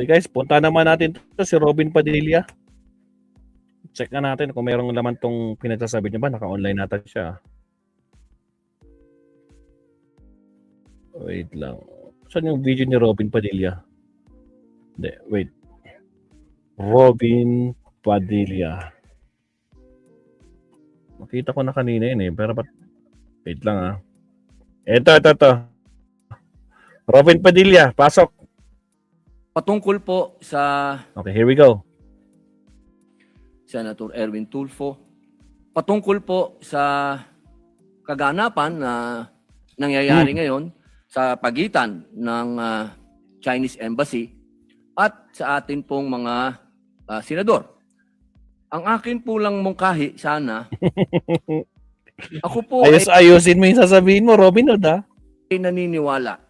Okay guys, punta naman natin to si Robin Padilla. Check na natin kung mayroong laman tong pinagsasabi niya ba. Naka-online natin siya. Wait lang. Saan yung video ni Robin Padilla? Hindi, wait. Robin Padilla. Makita ko na kanina yun eh. Pero ba't... Wait lang ah. Ito. Robin Padilla, pasok. Patungkol po sa Okay, here we go. Senator Erwin Tulfo, patungkol po sa kaganapan na nangyayari ngayon sa pagitan ng Chinese Embassy at sa atin pong mga senador. Ang akin po lang mungkahi sana, ako po Ayusin mo yung sasabihin mo, Robin Hood ha? ay naniniwala,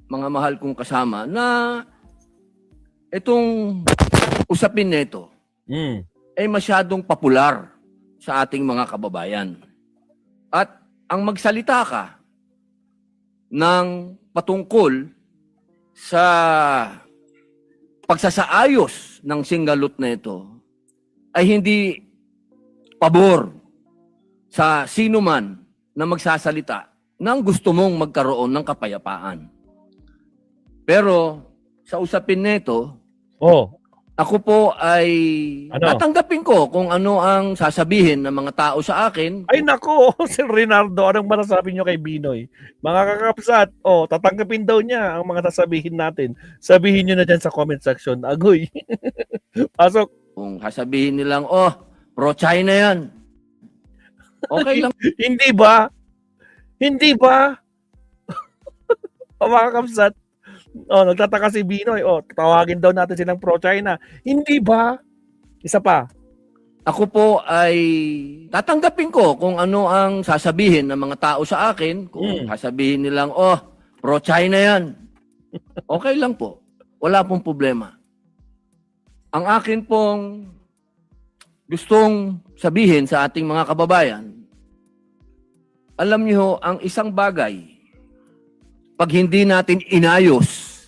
mga mahal kong kasama, na itong usapin nito ay masyadong popular sa ating mga kababayan. At ang magsalita ka ng patungkol sa pagsasaayos ng singalot na ito ay hindi pabor sa sino man na magsasalita nang gusto mong magkaroon ng kapayapaan. Pero sa usapin nito, ako po ay tatanggapin ko kung ano ang sasabihin ng mga tao sa akin. Ay nako, si Rinaldo, anong masasabi nyo kay Binoy? Mga kakapsat, tatanggapin daw niya ang mga sasabihin natin. Sabihin nyo na dyan sa comment section. Agoy. Pasok. Kung sasabihin nilang, pro-China yan. Okay lang. Hindi ba? Hindi ba? Mga kakapsat. Nagtataka si Binoy. Tawagin daw natin silang pro-China. Hindi ba? Isa pa. Ako po ay tatanggapin ko kung ano ang sasabihin ng mga tao sa akin. Kung sasabihin nilang, pro-China yan. Okay lang po. Wala pong problema. Ang akin pong gustong sabihin sa ating mga kababayan, alam niyo, ang isang bagay, pag hindi natin inayos,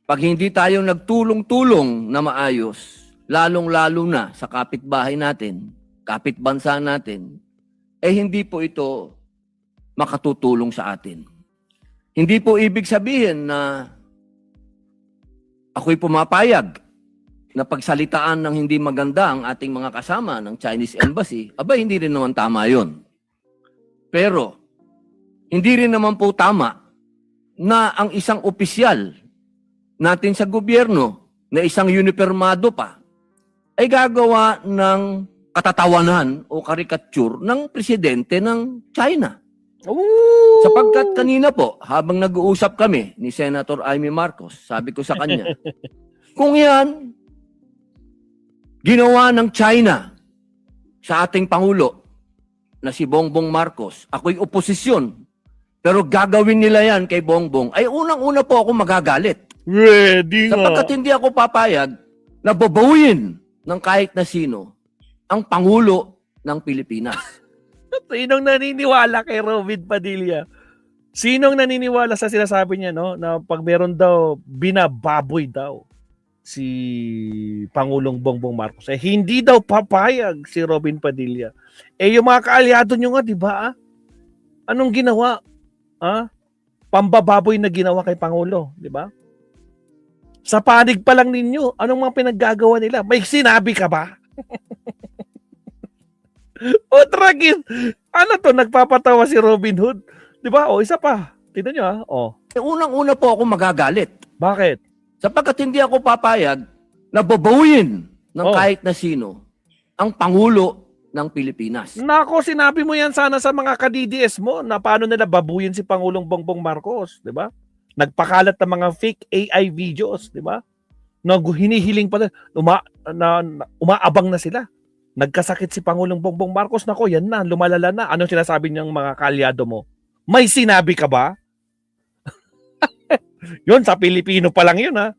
pag hindi tayo nagtulong-tulong na maayos, lalong-lalo na sa kapitbahay natin, kapitbansa natin, hindi po ito makatutulong sa atin. Hindi po ibig sabihin na ako'y pumapayag na pagsalitaan ng hindi maganda ang ating mga kasama ng Chinese Embassy. Hindi rin naman tama yun. Pero, hindi rin naman po tama na ang isang opisyal natin sa gobyerno na isang unipermado pa ay gagawa ng katatawanan o karikature ng presidente ng China. Sapagkat kanina po, habang nag-uusap kami ni Senator Amy Marcos, sabi ko sa kanya, kung yan ginawa ng China sa ating Pangulo na si Bongbong Marcos, ako'y oposisyon, pero gagawin nila yan kay Bongbong, ay unang-una po ako magagalit. Ready nga. Sapagkat hindi ako papayag na babawin ng kahit na sino ang Pangulo ng Pilipinas. Sinong naniniwala kay Robin Padilla? Sinong naniniwala sa sinasabi niya, no? Na pag meron daw, binababoy daw si Pangulong Bongbong Marcos. Hindi daw papayag si Robin Padilla. Yung mga kaalyado nyo nga, di ba? Anong ginawa? Pambababoy na ginawa kay Pangulo, di ba? Sa panig pa lang ninyo, anong mga pinaggagawa nila? May sinabi ka ba? Tragis. Ano to? Nagpapatawa si Robin Hood. Di ba? Isa pa. Tignan nyo Unang-una po ako magagalit. Bakit? Sapagkat hindi ako papayag na babawin ng kahit na sino ang Pangulo ng Pilipinas. Nako, sinabi mo yan sana sa mga ka-DDS mo na paano nila babuyin si Pangulong Bongbong Marcos, di ba? Nagpakalat ng mga fake AI videos, di ba? Hinihiling pa umaabang na sila. Nagkasakit si Pangulong Bongbong Marcos, nako, yan na, lumalala na. Anong sinasabi niyang mga kaalyado mo? May sinabi ka ba? Yun, sa Pilipino pa lang yun, ha?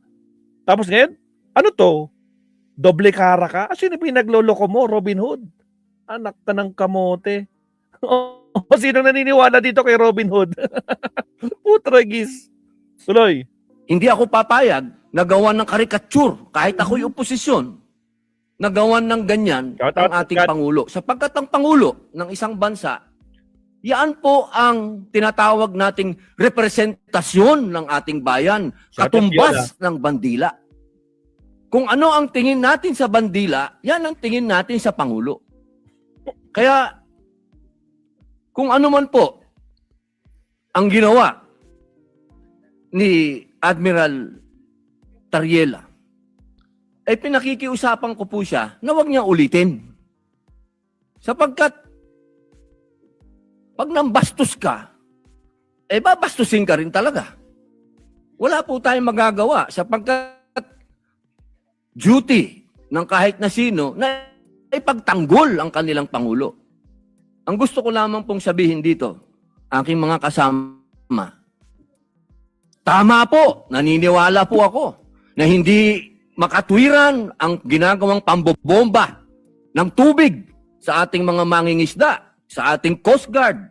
Tapos ngayon, ano to? Doble kara ka? Sino pinagloloko mo, Robin Hood? Anak ka ng kamote. Sino naniniwala dito kay Robin Hood? Putragis. Tuloy. Hindi ako papayag nagawan ng karikature, kahit ako'y oposisyon, nagawan ng ganyan ang ating Pangulo. Sapagkat ang Pangulo ng isang bansa, yan po ang tinatawag nating representasyon ng ating bayan, katumbas ng bandila. Kung ano ang tingin natin sa bandila, yan ang tingin natin sa Pangulo. Kaya, kung ano man po ang ginawa ni Admiral Tariela, ay pinakikiusapan ko po siya na huwag niya ulitin. Sapagkat, pag nambastos ka, babastusin ka rin talaga. Wala po tayong magagawa sapagkat duty ng kahit na sino na ipagtanggol ang kanilang Pangulo. Ang gusto ko lamang pong sabihin dito, aking mga kasama, tama po, naniniwala po ako na hindi makatwiran ang ginagawang pambobomba ng tubig sa ating mga mangingisda, sa ating Coast Guard.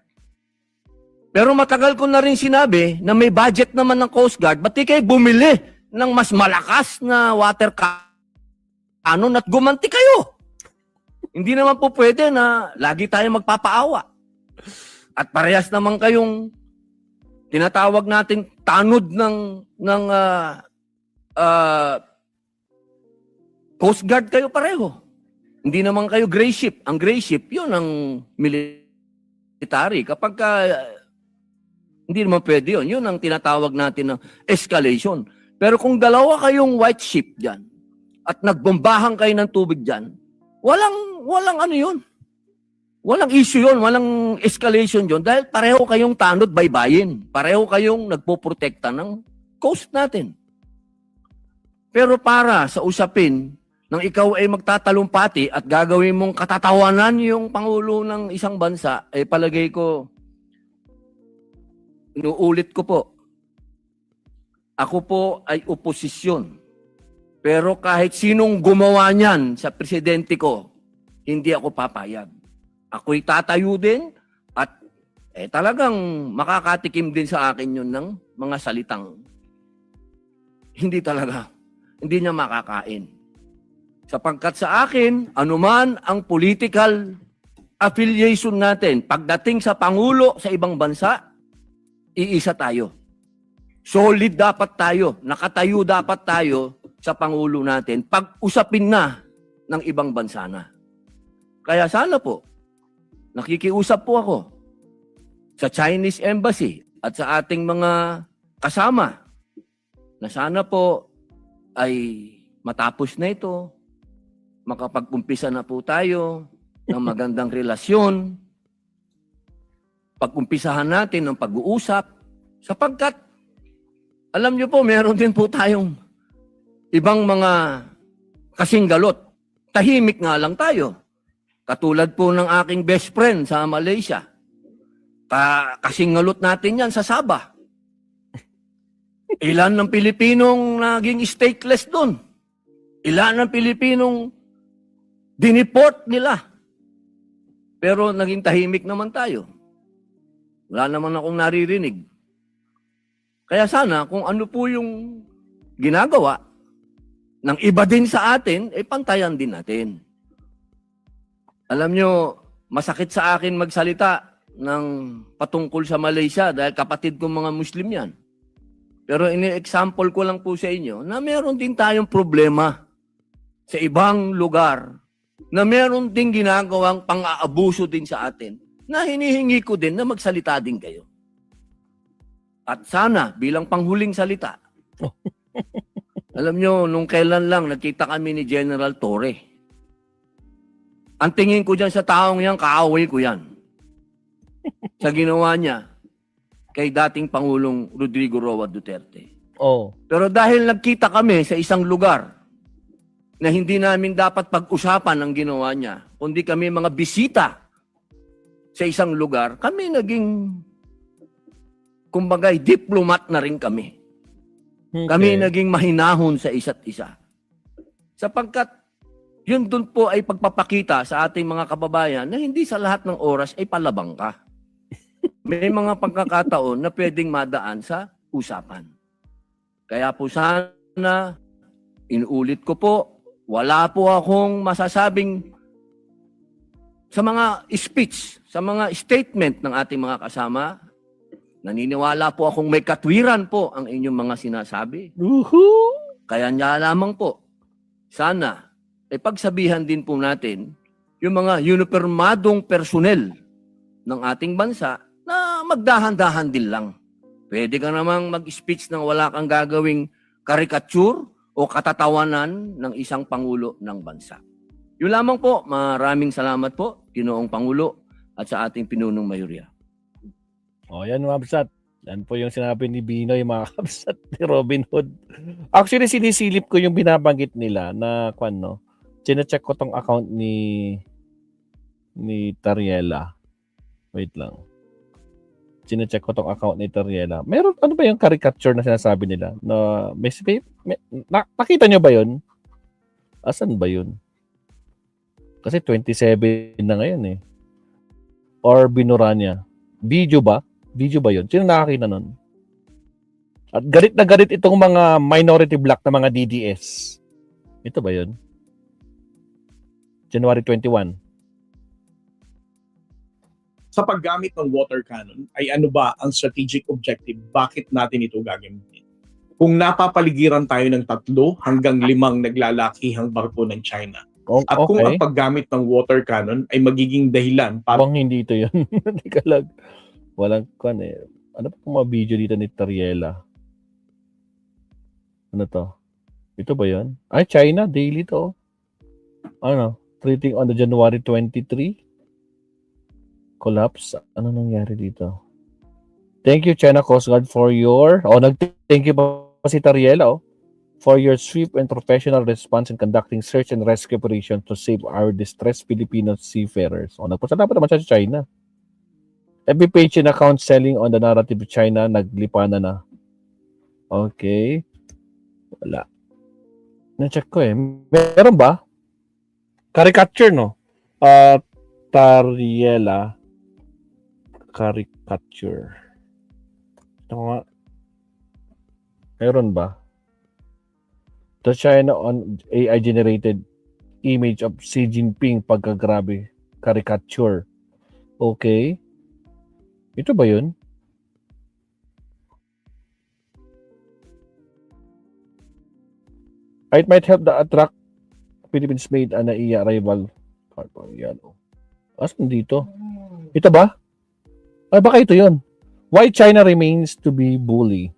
Pero matagal ko na rin sinabi na may budget naman ng Coast Guard, ba't di kayo bumili ng mas malakas na water cannon at gumanti kayo? Hindi naman po pwede na lagi tayo magpapaawa. At parehas naman kayong tinatawag nating tanod ng Coast Guard kayo pareho. Hindi naman kayo gray ship. Ang gray ship, yun ang military. Kapag hindi naman pwede yun. Yun ang tinatawag natin ng escalation. Pero kung dalawa kayong white ship dyan at nagbombahan kayo ng tubig dyan, walang ano yun. Walang issue yun. Walang escalation yun. Dahil pareho kayong tanod baybayin. Pareho kayong nagpoprotekta ng coast natin. Pero para sa usapin nang ikaw ay magtatalumpati at gagawin mong katatawanan yung Pangulo ng isang bansa, palagay ko, inuulit ko po, ako po ay oposisyon. Pero kahit sinong gumawa niyan sa presidente ko, hindi ako papayag. Ako'y tatayo din at talagang makakatikim din sa akin yun ng mga salitang hindi niya makakain. Sapagkat sa akin, anuman ang political affiliation natin, pagdating sa Pangulo sa ibang bansa, iisa tayo. Solid dapat tayo, nakatayo dapat tayo sa Pangulo natin, pag-usapin na ng ibang bansa na. Kaya sana po, nakikiusap po ako sa Chinese Embassy at sa ating mga kasama na sana po ay matapos na ito, makapag-umpisa na po tayo ng magandang relasyon, pag-umpisahan natin ng pag-uusap, sapagkat, alam nyo po, meron din po tayong ibang mga kasinggalot. Tahimik nga lang tayo. Katulad po ng aking best friend sa Malaysia. Kasinggalot natin yan sa Sabah. Ilan ng Pilipinong naging stateless doon? Ilan ng Pilipinong diniport nila? Pero naging tahimik naman tayo. Wala naman akong naririnig. Kaya sana, kung ano po yung ginagawa ng iba din sa atin, pantayan din natin. Alam nyo, masakit sa akin magsalita ng patungkol sa Malaysia dahil kapatid kong mga Muslim yan. Pero ini-example ko lang po sa inyo na meron din tayong problema sa ibang lugar na meron din ginagawang pang-aabuso din sa atin na hinihingi ko din na magsalita din kayo. At sana, bilang panghuling salita, alam nyo, nung kailan lang nakita kami ni General Torre. Ang tingin ko dyan sa taong yan, kaaway ko yan. Sa ginawa niya kay dating Pangulong Rodrigo Roa Duterte. Oh. Pero dahil nagkita kami sa isang lugar na hindi namin dapat pag-usapan ang ginawa niya, kundi kami mga bisita sa isang lugar, kami naging, kumbagay, diplomat na rin kami. Okay. Kami naging mahinahon sa isa't isa. Sapagkat, yun dun po ay pagpapakita sa ating mga kababayan na hindi sa lahat ng oras ay palabang ka. May mga pagkakataon na pwedeng madaan sa usapan. Kaya po sana na, inuulit ko po, wala po akong masasabing sa mga speech, sa mga statement ng ating mga kasama. Naniniwala po akong may katwiran po ang inyong mga sinasabi. Woohoo! Kaya niya lamang po, sana, pagsabihan din po natin yung mga unipermadong personel ng ating bansa na magdahan-dahan din lang. Pwede ka namang mag-speech nang wala kang gagawing karikature o katatawanan ng isang pangulo ng bansa. Yun lamang po, maraming salamat po, Ginoong Pangulo at sa ating pinunong mayorya. O, yan mga kabsat. Yan po yung sinabi ni Binoy, mga kabsat, ni Robin Hood. Actually, sinisilip ko yung binabanggit nila na, chinecheck ko tong account ni Tariela. Wait lang. Chinecheck ko tong account ni Tariela. Meron, ano ba yung caricature na sinasabi nila? Na, nakita nyo ba yun? Asan ba yun? Kasi 27 na ngayon eh. Or binura niya. Video ba? Video ba yun? Sino nakakita nun? At galit na galit itong mga minority black na mga DDS. Ito ba yun? January 21. Sa paggamit ng water cannon, ay ano ba ang strategic objective? Bakit natin ito gagamitin? Kung napapaligiran tayo ng 3 hanggang 5 naglalakihang barko ng China, at kung ang paggamit ng water cannon ay magiging dahilan para hindi ito yun. Hindi ka lang. Walang ano pa mga video dito ni Tariela? Ano to? Ito ba yan? Ay, China. Daily to. Ano? Treating on the January 23. Collapse. Ano nangyari dito? Thank you, China Coast Guard, for your... thank you pa si Tariela, for your swift and professional response in conducting search and rescue operations to save our distressed Filipino seafarers. Nagpasalamat naman siya sa China. Every page in account selling on the narrative of China, naglipana na. Okay. Wala. Na-check ko eh. Meron ba? Caricature, no? Tariela. Caricature. Ito nga. Meron ba? The China on AI-generated image of Xi Jinping pagkagrabe. Caricature. Okay. Ito ba yun? It might help the attract Philippines made an NAIA rival. Yan. Asan dito? Ito ba? Ay, baka ito yun. Why China remains to be bully.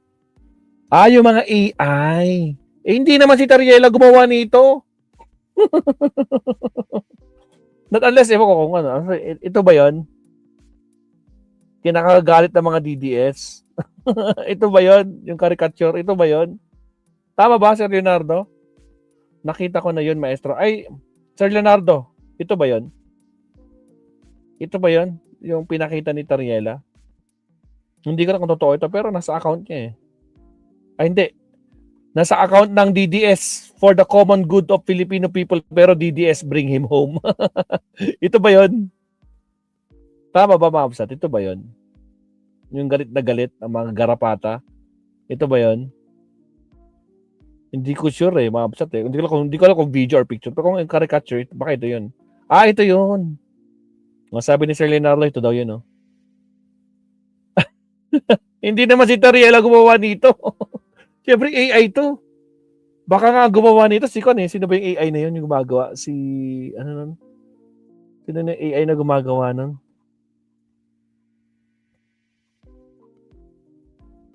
Yung mga AI. Hindi naman si Tariela gumawa nito. Not unless, ewan ko kung ano. Ito ba yun? Kinakagalit ng mga DDS. Ito ba yun? Yung caricature, ito ba yun? Tama ba, Sir Leonardo? Nakita ko na yun, maestro. Ay, Sir Leonardo, ito ba yun? Ito ba yun? Yung pinakita ni Tariela? Hindi ko na kung totoo ito, pero nasa account niya eh. Ay, hindi. Nasa account ng DDS for the common good of Filipino people, pero DDS bring him home. Ito ba yun? Tama ba, Mabsat? Ito ba yun? Yung galit na galit, ang mga garapata. Ito ba yun? Hindi ko sure eh, Mabsat eh. Hindi ko alam kung video or picture. Pero kung caricature, baka ito yun. Ito yun. Masabi ni Sir Leonardo, ito daw yun, oh. Hindi naman si Tariela gumawa nito. Siyempre, AI to. Baka nga gumawa nito si Kon eh. Sino ba yung AI na yun yung gumagawa? Sino na yung AI na gumagawa nun?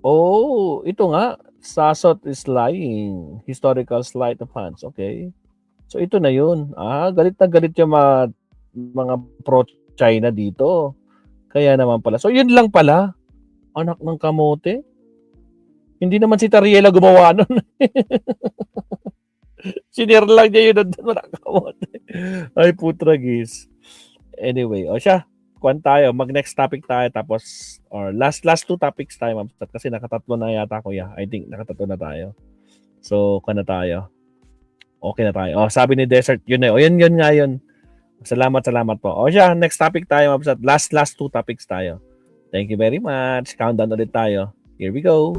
Oh, ito nga. Sasot is lying. Historical sleight of hands. Okay. So, ito na yun. Galit na galit yung mga pro-China dito. Kaya naman pala. So, yun lang pala. Anak ng kamote. Hindi naman si Tariela gumawa nun. Sinir lang niya yun doon. Anak ng kamote. Ay, putragis. Anyway, siya. Kuan tayo, mag-next topic tayo tapos or last 2 topics tayo kasi nakatatlo na yata kuya. I think nakatatlo na tayo. So, kuan na tayo. Okay na tayo. Sabi ni Desert, yun na. Yun nga yun. Salamat po. Siya, next topic tayo mabsat. Last 2 topics tayo. Thank you very much. Countdown ulit tayo. Here we go.